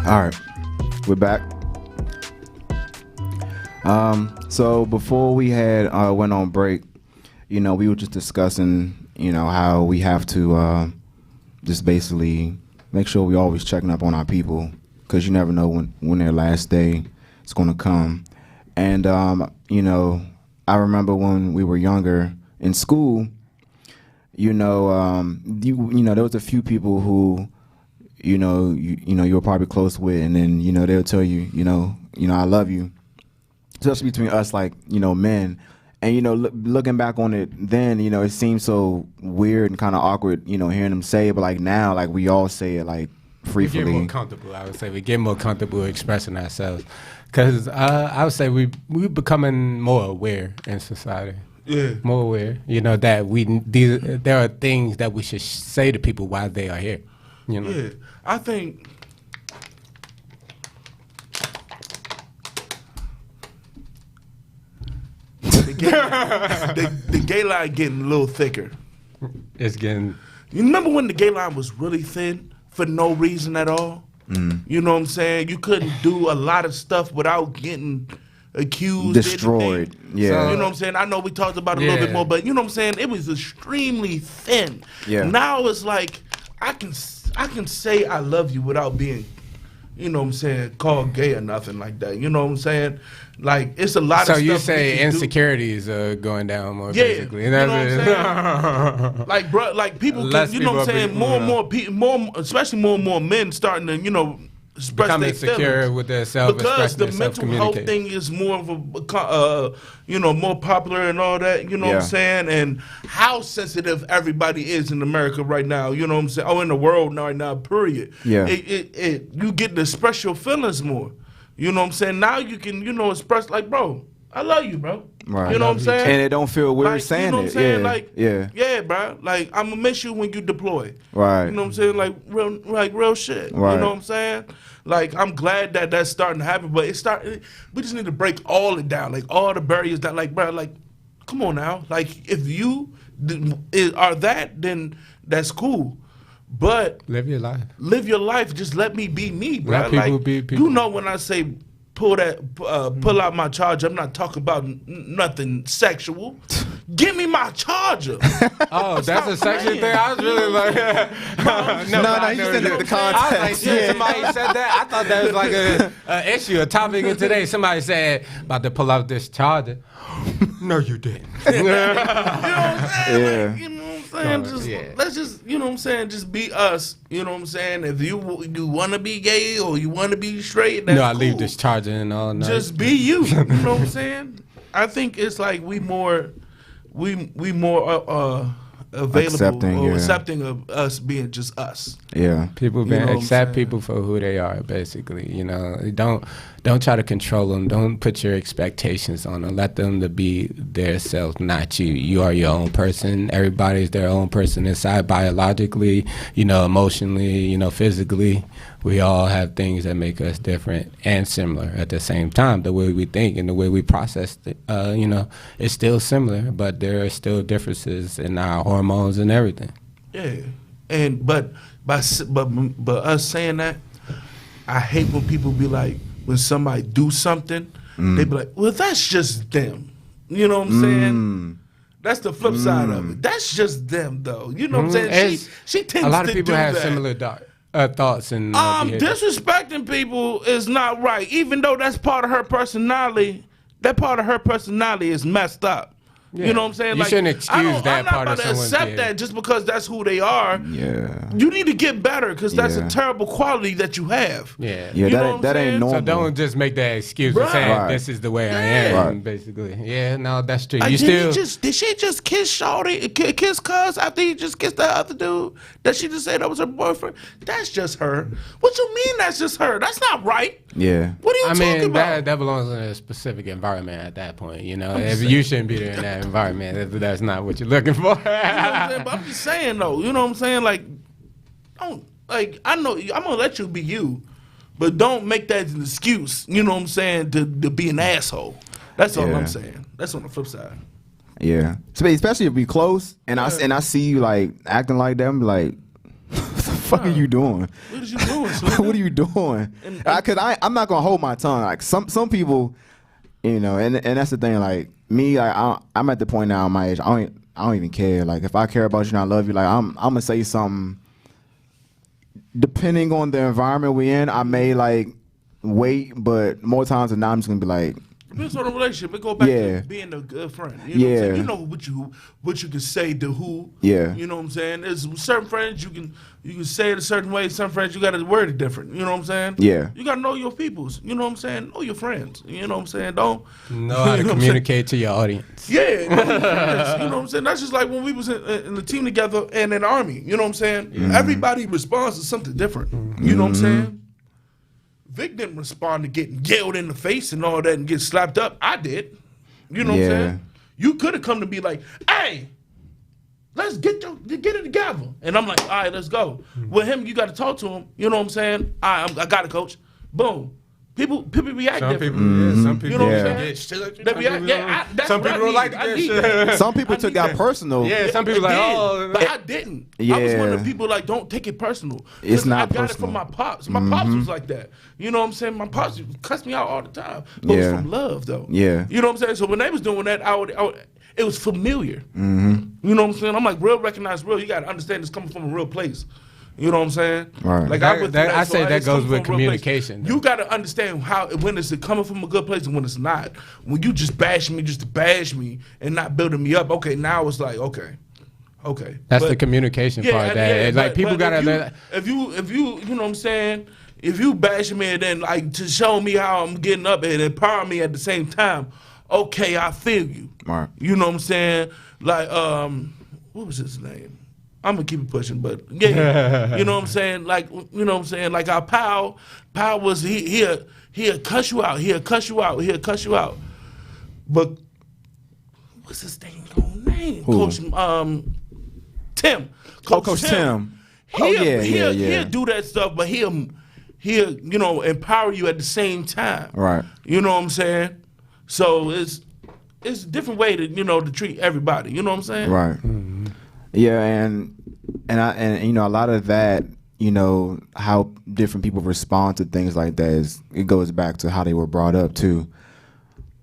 [SPEAKER 1] All right, we're back. So before we had went on break, we were just discussing, how we have to just basically make sure we always checking up on our people, because you never know when their last day is going to come. And I remember when we were younger in school, you know, you know, there was a few people who, you know, you were probably close with, and then, you know, they'll tell you, you know, I love you, especially between us, like, you know, men. And, you know, looking back on it then, you know, it seems so weird and kind of awkward, you know, hearing them say it. But, like, now, like, we all say it, like, freely.
[SPEAKER 2] We get more comfortable, I would say. We get more comfortable expressing ourselves. Because I would say we're becoming more aware in society.
[SPEAKER 3] Yeah.
[SPEAKER 2] More aware, you know, that there are things that we should say to people while they are here, you know.
[SPEAKER 3] Yeah, I think the gay line getting a little thicker.
[SPEAKER 2] It's getting.
[SPEAKER 3] You remember when the gay line was really thin for no reason at all? You know what I'm saying? You couldn't do a lot of stuff without getting accused,
[SPEAKER 1] destroyed. Yeah,
[SPEAKER 3] so, you know what I'm saying? I know we talked about it a little bit more, but you know what I'm saying? It was extremely thin.
[SPEAKER 1] Yeah.
[SPEAKER 3] Now it's like I can say I love you without being, you know what I'm saying, called gay or nothing like that. You know what I'm saying? Like, it's a lot of stuff.
[SPEAKER 2] So you say insecurities are going down more, basically.
[SPEAKER 3] You know what I'm saying? Like, bro, like people, you know what I'm saying? More and more people, especially more and more men starting to, you know, express
[SPEAKER 2] become
[SPEAKER 3] their
[SPEAKER 2] insecure
[SPEAKER 3] feelings.
[SPEAKER 2] with their self,
[SPEAKER 3] because the
[SPEAKER 2] their
[SPEAKER 3] mental health thing is more of a, you know, more popular and all that. You know what I'm saying? And how sensitive everybody is in America right now. You know what I'm saying? Oh, in the world right now. Period.
[SPEAKER 1] Yeah.
[SPEAKER 3] You get to express your feelings more. You know what I'm saying? Now you can, you know, express like, bro, I love you, bro.
[SPEAKER 1] Right.
[SPEAKER 3] You know what I'm saying?
[SPEAKER 1] And it don't feel weird
[SPEAKER 3] like,
[SPEAKER 1] saying
[SPEAKER 3] you know what I'm
[SPEAKER 1] it.
[SPEAKER 3] saying?
[SPEAKER 1] Yeah.
[SPEAKER 3] Like, yeah, bro. Like, I'm gonna miss you when you deploy.
[SPEAKER 1] Right.
[SPEAKER 3] You know what I'm saying? Like real shit.
[SPEAKER 1] Right.
[SPEAKER 3] You know what I'm saying? Like, I'm glad that that's starting to happen, but we just need to break all it down, like all the barriers down. Like, bro, like, come on now. Like, if you are that, then that's cool. But
[SPEAKER 2] live your life.
[SPEAKER 3] Live your life. Just let me be me, bro.
[SPEAKER 2] Let people
[SPEAKER 3] like,
[SPEAKER 2] be people.
[SPEAKER 3] You know when I say pull out my charger, I'm not talking about nothing sexual. Give me my charger.
[SPEAKER 2] Oh, that's a sexual thing. I was really like,
[SPEAKER 1] no, you said the context.
[SPEAKER 2] I was like, shit, somebody said that. I thought that was like a issue, a topic in today. Somebody said about to pull out this charger. No, you didn't.
[SPEAKER 3] You know what I'm saying?
[SPEAKER 1] Yeah.
[SPEAKER 3] Like, you know what I'm saying? Let's just, you know what I'm saying? Just be us. You know what I'm saying? If you want to be gay or you want to be straight, that's
[SPEAKER 2] I
[SPEAKER 3] cool.
[SPEAKER 2] leave this charger in all night.
[SPEAKER 3] Just be you. You know what I'm saying? I think it's like we more available accepting of us being just us.
[SPEAKER 1] Yeah.
[SPEAKER 2] People accept people for who they are, basically. You know, don't try to control them. Don't put your expectations on them. Let them to be their self, not you. You are your own person. Everybody's their own person inside, biologically, you know, emotionally, you know, physically. We all have things that make us different and similar at the same time. The way we think and the way we process, you know, it's still similar, but there are still differences in our hormones and everything.
[SPEAKER 3] Yeah, but us saying that, I hate when people be like, when somebody do something, they be like, well, that's just them. You know what I'm saying? That's the flip side of it. That's just them, though. You know what I'm saying? She tends to do that.
[SPEAKER 2] A lot of people have similar thoughts and behavior.
[SPEAKER 3] Disrespecting people is not right, even though that's part of her personality. That part of her personality is messed up. Yeah. You know what I'm saying?
[SPEAKER 2] You shouldn't excuse that part of someone's behavior. I'm not about to accept that just because that's who they are.
[SPEAKER 1] Yeah.
[SPEAKER 3] You need to get better because that's a terrible quality that you have.
[SPEAKER 2] Yeah.
[SPEAKER 1] Yeah,
[SPEAKER 3] you know
[SPEAKER 1] that ain't normal.
[SPEAKER 2] So don't just make that excuse of saying this is the way I am, basically. Yeah, no, that's true.
[SPEAKER 3] Did she just kiss Shawty, kiss Cuz after he just kissed that other dude? Did she just say that was her boyfriend? That's just her. What you mean that's just her? That's not right.
[SPEAKER 1] Yeah.
[SPEAKER 3] What are you talking about?
[SPEAKER 2] That belongs in a specific environment at that point. You know, you shouldn't be there in that environment if that's not what you're looking for.
[SPEAKER 3] You know what I'm saying? But I'm just saying though, you know what I'm saying? Like, I know I'm gonna let you be you, but don't make that an excuse. You know what I'm saying? To be an asshole. That's all I'm saying. That's on the flip side.
[SPEAKER 1] Yeah, especially if we close and I see you like acting like that, I'm like, what the fuck are you doing?
[SPEAKER 3] What are you doing?
[SPEAKER 1] What are you doing? Because I'm not gonna hold my tongue. Like some people, you know, and that's the thing. Like me, I'm at the point now in my age. I don't even care. Like if I care about you and I love you, like I'm gonna say something. Depending on the environment we in, I may like wait, but more times than not, I'm just gonna be like,
[SPEAKER 3] Depends on the relationship. It go back
[SPEAKER 1] Yeah.
[SPEAKER 3] to being a good friend. You know what I'm saying?
[SPEAKER 1] Yeah.
[SPEAKER 3] You know what you can say to who.
[SPEAKER 1] Yeah.
[SPEAKER 3] You know what I'm saying? There's certain friends you can say it a certain way. Some friends you got to word it different. You know what I'm saying?
[SPEAKER 1] Yeah.
[SPEAKER 3] You got to know your peoples. You know what I'm saying? Know your friends. You know what I'm saying? Don't
[SPEAKER 2] know how to
[SPEAKER 3] you know what I'm
[SPEAKER 2] communicate to your audience.
[SPEAKER 3] Yeah, know your friends. You know what I'm saying? That's just like when we was in the team together and in the army. You know what I'm saying? Everybody responds to something different. You know what I'm saying? Vic didn't respond to getting yelled in the face and all that and get slapped up. I did. You know what I'm saying? You could have come to me like, hey, let's get it together. And I'm like, all right, let's go. With him, you got to talk to him. You know what I'm saying? I got it, coach. Boom. People react different.
[SPEAKER 2] Some people,
[SPEAKER 3] You know what I'm
[SPEAKER 2] get
[SPEAKER 3] saying?
[SPEAKER 2] shit.
[SPEAKER 3] They react, that's
[SPEAKER 2] Some
[SPEAKER 3] what I
[SPEAKER 2] people don't
[SPEAKER 3] need.
[SPEAKER 2] like
[SPEAKER 3] I
[SPEAKER 2] that
[SPEAKER 3] need
[SPEAKER 2] shit.
[SPEAKER 3] that.
[SPEAKER 1] Some people
[SPEAKER 3] I
[SPEAKER 1] took
[SPEAKER 3] need
[SPEAKER 1] out
[SPEAKER 3] that.
[SPEAKER 1] personal.
[SPEAKER 2] Yeah, some people like, oh,
[SPEAKER 3] but I didn't. I was one
[SPEAKER 1] Yeah.
[SPEAKER 3] of the people like, don't take it personal.
[SPEAKER 1] It's not
[SPEAKER 3] I got it
[SPEAKER 1] personal.
[SPEAKER 3] from my pops. My pops was like that. You know what I'm saying? My pops cussed me out all the time. But it was
[SPEAKER 1] Yeah.
[SPEAKER 3] from love, though.
[SPEAKER 1] Yeah.
[SPEAKER 3] You know what I'm saying? So when they was doing that, it was familiar. You know what I'm saying? I'm like, real recognize real. You got to understand it's coming from a real place. You know what I'm saying?
[SPEAKER 1] Right.
[SPEAKER 3] Like
[SPEAKER 2] I say that
[SPEAKER 3] it's
[SPEAKER 2] goes
[SPEAKER 3] coming
[SPEAKER 2] with
[SPEAKER 3] from a real place.
[SPEAKER 2] communication, though.
[SPEAKER 3] You got to understand when it's coming from a good place and when it's not. When you just bash me just to bash me and not building me up, okay, now it's like, okay.
[SPEAKER 2] That's
[SPEAKER 3] But-
[SPEAKER 2] the communication part. Like people gotta.
[SPEAKER 3] If you know what I'm saying. If you bash me and then like to show me how I'm getting up and empower me at the same time, okay, I feel you.
[SPEAKER 1] Right.
[SPEAKER 3] You know what I'm saying? Like what was his name? I'm gonna keep it pushing, but yeah, you know what I'm saying? Like you know what I'm saying? Like our pal was he'll cuss you out, he'll cuss you out. But what's his name?
[SPEAKER 1] Who?
[SPEAKER 3] Coach Tim.
[SPEAKER 1] Coach Tim.
[SPEAKER 3] He'll do that stuff, but he'll you know empower you at the same time.
[SPEAKER 1] Right.
[SPEAKER 3] You know what I'm saying? So it's a different way to to treat everybody. You know what I'm saying?
[SPEAKER 1] Right. Yeah, and you know a lot of that, you know, how different people respond to things like that it goes back to how they were brought up too.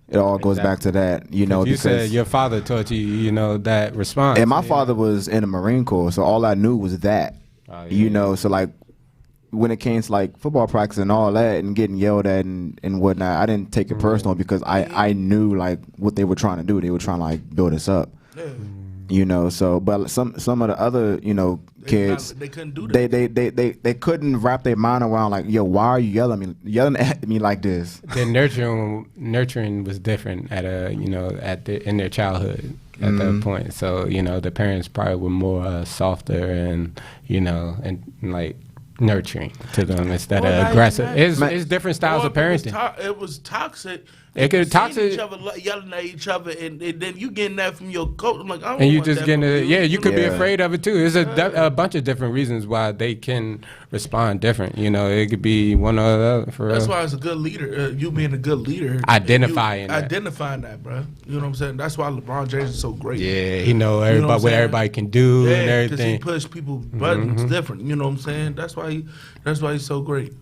[SPEAKER 1] It all goes back to that, you know.
[SPEAKER 2] You
[SPEAKER 1] because
[SPEAKER 2] said your father taught you, you know, that response.
[SPEAKER 1] and my father was in the Marine Corps, so all I knew was that.
[SPEAKER 2] Oh, yeah.
[SPEAKER 1] You know, so like when it came to like football practice and all that and getting yelled at and whatnot, I didn't take it personal because I knew like what they were trying to do. They were trying to like build us up.
[SPEAKER 3] Yeah.
[SPEAKER 1] You know, so but some of the other, you know, kids
[SPEAKER 3] They couldn't do that.
[SPEAKER 1] they couldn't wrap their mind around like, yo, why are you yelling at me like this?
[SPEAKER 2] The nurturing was different in their childhood at that point. So you know the parents probably were more softer and like nurturing to them instead of aggressive. It's different styles of parenting.
[SPEAKER 3] It was toxic.
[SPEAKER 2] It could
[SPEAKER 3] Seeing
[SPEAKER 2] toxic.
[SPEAKER 3] each other yelling at each other, and then you getting that from your coach. I'm like, I don't
[SPEAKER 2] And you
[SPEAKER 3] want
[SPEAKER 2] just
[SPEAKER 3] that
[SPEAKER 2] getting
[SPEAKER 3] from
[SPEAKER 2] it. Yeah, you could be
[SPEAKER 1] Yeah.
[SPEAKER 2] afraid of it too. There's a bunch of different reasons why they can respond different. You know, it could be one or the other. For
[SPEAKER 3] That's
[SPEAKER 2] real.
[SPEAKER 3] why it's a good leader. You being a good leader,
[SPEAKER 2] Identifying that.
[SPEAKER 3] identifying that, bro. You know what I'm saying? That's why LeBron James is so great.
[SPEAKER 2] Yeah, he know
[SPEAKER 3] what
[SPEAKER 2] everybody
[SPEAKER 3] I'm
[SPEAKER 2] what
[SPEAKER 3] saying?
[SPEAKER 2] everybody can do and
[SPEAKER 3] Yeah, because he
[SPEAKER 2] everything.
[SPEAKER 3] push people buttons different. You know what I'm saying? That's why he's so great.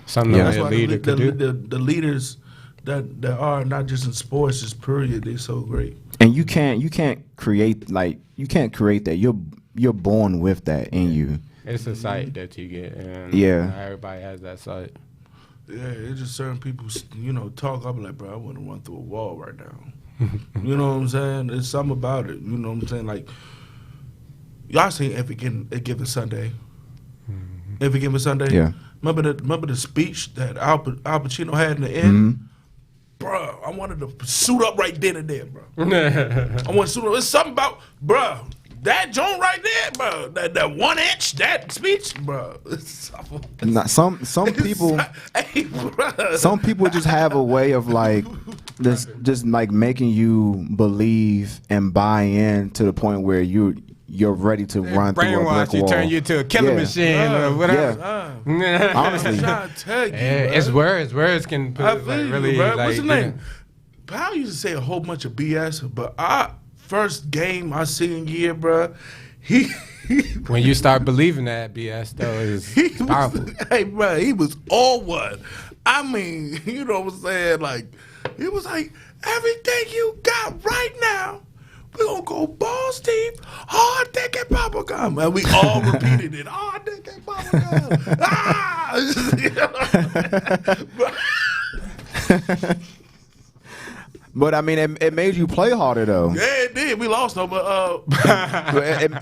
[SPEAKER 2] Something
[SPEAKER 1] Yeah.
[SPEAKER 2] that
[SPEAKER 3] That's
[SPEAKER 2] a
[SPEAKER 3] why
[SPEAKER 2] leader could do.
[SPEAKER 3] the leaders that are not just in sports, just period. They're so great.
[SPEAKER 1] And you can't create that. You're born with that in you.
[SPEAKER 2] It's a sight that you get, and
[SPEAKER 1] Yeah.
[SPEAKER 2] not everybody has that sight.
[SPEAKER 3] Yeah, it's just certain people, talk. I'm like, bro, I want to run through a wall right now. You know what I'm saying? There's something about it. You know what I'm saying? Like, y'all seen Every Given Sunday? Every Given Sunday?
[SPEAKER 1] Yeah.
[SPEAKER 3] Remember the speech that Al Pacino had in the end? Bro, I wanted to suit up right then and there, bro. I want to suit up. It's something about, bro, that joint right there, bro. That 1 inch, that speech, bro.
[SPEAKER 1] Some people
[SPEAKER 3] Hey, bro.
[SPEAKER 1] some people just have a way of like just like making you believe and buy in to the point where you're ready to run through a
[SPEAKER 2] Brainwash,
[SPEAKER 1] brick
[SPEAKER 2] you
[SPEAKER 1] wall.
[SPEAKER 2] turn you to a killer
[SPEAKER 1] Yeah.
[SPEAKER 2] machine or whatever.
[SPEAKER 1] Honestly.
[SPEAKER 3] I'm trying to tell you,
[SPEAKER 2] It's
[SPEAKER 3] bro.
[SPEAKER 2] words can put
[SPEAKER 3] I
[SPEAKER 2] like,
[SPEAKER 3] feel
[SPEAKER 2] really
[SPEAKER 3] you, bro.
[SPEAKER 2] like.
[SPEAKER 3] What's his name? Powell used to say a whole bunch of BS, but our first game I seen year, bro, he
[SPEAKER 2] When you start believing that BS though, it's powerful.
[SPEAKER 3] Hey, bro, he was all one. I mean, you know what I'm saying? Like, he was like, everything you got right now, we're going to go balls deep, hard dick and bubble gum. And we all repeated it, hard dick and bubble gum.
[SPEAKER 1] But I mean, it made you play harder though.
[SPEAKER 3] Yeah, it did. We lost though, but
[SPEAKER 1] it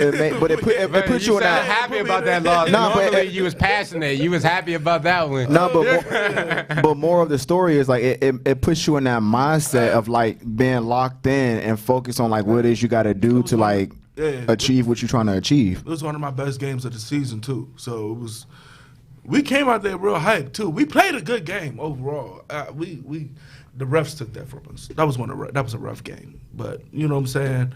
[SPEAKER 1] put you in that
[SPEAKER 2] happy about that loss.
[SPEAKER 1] No, but
[SPEAKER 2] Normally you was passionate. You was happy about that one.
[SPEAKER 1] No, but more of the story is like it puts you in that mindset of like being locked in and focused on like what it is you got to do to like achieve what you're trying to achieve.
[SPEAKER 3] It was one of my best games of the season too. So it was. We came out there real hyped too. We played a good game overall. The refs took that from us. That was a rough game. But you know what I'm saying?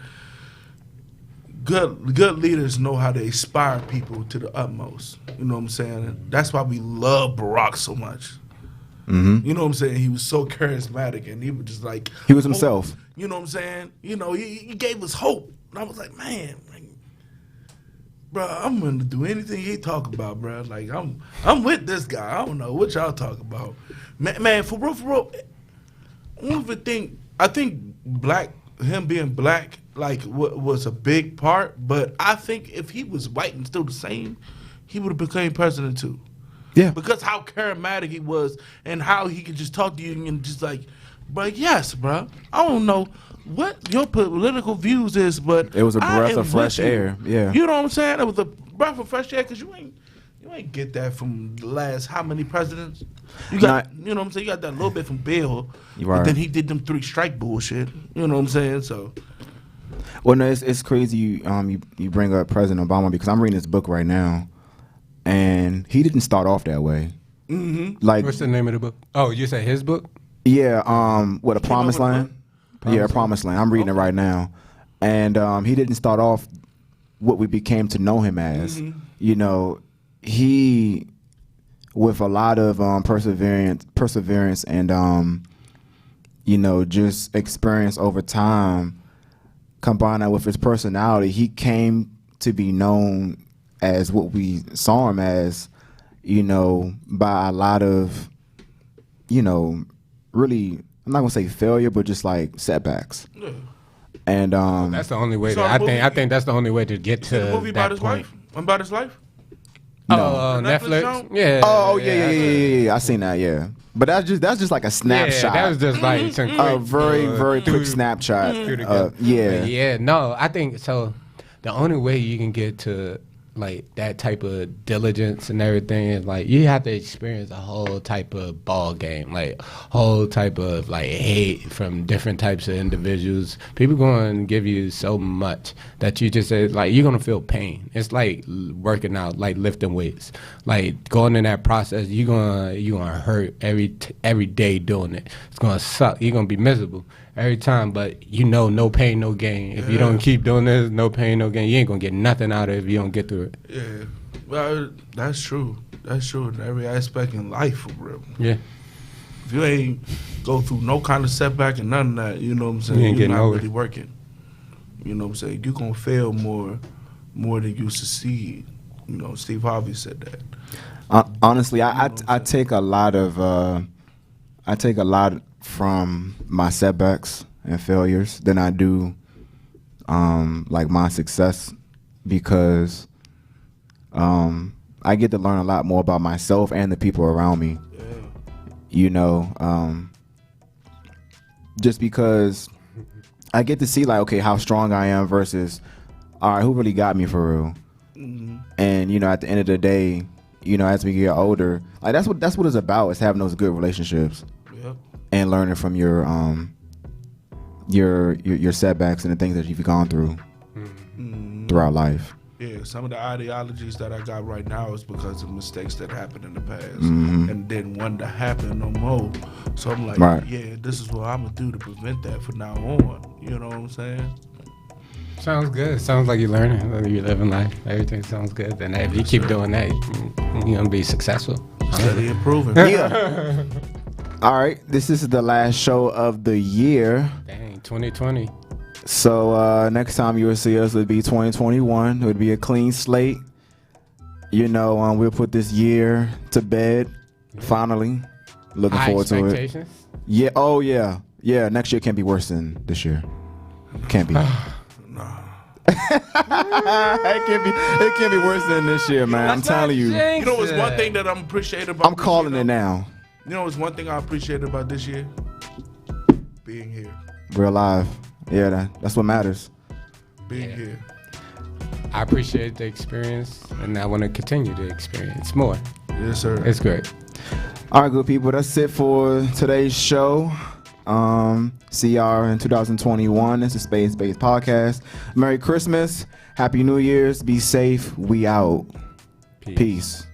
[SPEAKER 3] Good leaders know how to inspire people to the utmost. You know what I'm saying? And that's why we love Barack so much.
[SPEAKER 1] Mm-hmm.
[SPEAKER 3] You know what I'm saying? He was so charismatic and he was just like
[SPEAKER 1] he was himself.
[SPEAKER 3] Hope. You know what I'm saying? You know, he gave us hope. And I was like, man, bro, I'm gonna do anything he talk about, bro. Like I'm with this guy. I don't know what y'all talk about, man. For real. I think him being black, like was a big part. But I think if he was white and still the same, he would have became president too.
[SPEAKER 1] Yeah,
[SPEAKER 3] because how charismatic he was and how he could just talk to you and just like, bro, yes, bro. I don't know what your political views is, but
[SPEAKER 1] it was a breath of fresh air. Yeah,
[SPEAKER 3] you know what I'm saying? It was a breath of fresh air because you ain't get that from the last how many presidents? You got, you know what I'm saying? You got that a little bit from Bill,
[SPEAKER 1] right.
[SPEAKER 3] But then he did them 3 strike bullshit. You know what I'm saying? So,
[SPEAKER 1] well, no, it's crazy. You bring up President Obama because I'm reading this book right now, and he didn't start off that way.
[SPEAKER 3] Mm-hmm.
[SPEAKER 2] Like, what's the name of the book? Oh, you say his book?
[SPEAKER 1] Yeah. What, A Promised Land? Yeah, A Promised Land. I'm reading it right now, and he didn't start off what we became to know him as.
[SPEAKER 3] Mm-hmm.
[SPEAKER 1] You know, he with a lot of perseverance and you know, just experience over time, combined that with his personality, he came to be known as what we saw him as, you know, by a lot of, you know, really, I'm not gonna say failure, but just like setbacks.
[SPEAKER 3] Yeah.
[SPEAKER 1] And
[SPEAKER 2] that's the only way. I think that's the only way to get to
[SPEAKER 3] the movie
[SPEAKER 2] that
[SPEAKER 3] about his
[SPEAKER 2] point.
[SPEAKER 3] life. About his life.
[SPEAKER 2] No. Netflix. Yeah.
[SPEAKER 1] Oh yeah. I seen that. Yeah, but that's just like a snapshot.
[SPEAKER 2] Yeah, that was just like
[SPEAKER 1] a very quick snapshot.
[SPEAKER 2] Yeah. No, I think so. The only way you can get to like that type of diligence and everything is like you have to experience a whole type of ball game, like whole type of like hate from different types of individuals. People going to give you so much that you just say like you're gonna feel pain. It's like working out, like lifting weights, like going in that process. You're gonna hurt every day doing it. It's gonna suck. You're gonna be miserable every time, but you know, no pain, no gain. If you don't keep doing this, no pain, no gain. You ain't gonna get nothing out of it if you don't get through it.
[SPEAKER 3] Yeah, well, that's true. That's true in every aspect in life, for real.
[SPEAKER 2] Yeah.
[SPEAKER 3] If you ain't go through no kind of setback and none of that, you know what I'm saying, you're not really working. You know what I'm saying? You're gonna fail more than you succeed. You know, Steve Harvey said that.
[SPEAKER 1] Honestly, I take a lot from my setbacks and failures than I do like my success, because I get to learn a lot more about myself and the people around me.
[SPEAKER 3] Yeah.
[SPEAKER 1] You know, just because I get to see like, okay, how strong I am versus, all right, who really got me for real?
[SPEAKER 3] Mm-hmm.
[SPEAKER 1] And you know, at the end of the day, you know, as we get older, like that's what it's about, is having those good relationships.
[SPEAKER 3] Yep.
[SPEAKER 1] And learning from your setbacks and the things that you've gone through throughout life.
[SPEAKER 3] Yeah, some of the ideologies that I got right now is because of mistakes that happened in the past and didn't want to happen no more. So I'm like, yeah, this is what I'm gonna do to prevent that from now on. You know what I'm saying?
[SPEAKER 2] Sounds good. Sounds like you're learning. You're living life. Everything sounds good. And if you keep doing that, you're gonna be successful.
[SPEAKER 3] Steady improving.
[SPEAKER 1] Yeah. All right, this is the last show of the year.
[SPEAKER 2] Dang, 2020.
[SPEAKER 1] So next time you will see us would be 2021. It would be a clean slate. You know, we'll put this year to bed. Finally, looking forward to it. Yeah. Oh yeah. Yeah. Next year can't be worse than this year. Can't be. It can't be worse than this year, man. I'm telling you.
[SPEAKER 3] You know, it's one thing that I'm appreciating about.
[SPEAKER 1] I'm calling it now.
[SPEAKER 3] You know, it's one thing I appreciate about this year. Being here.
[SPEAKER 1] We're alive. Yeah, that's what matters.
[SPEAKER 3] Being here.
[SPEAKER 2] I appreciate the experience, and I want to continue to experience more.
[SPEAKER 3] Yes, sir.
[SPEAKER 2] It's great.
[SPEAKER 1] All right, good people. That's it for today's show. See y'all in 2021. This is Spade of Spades podcast. Merry Christmas. Happy New Year's. Be safe. We out. Peace.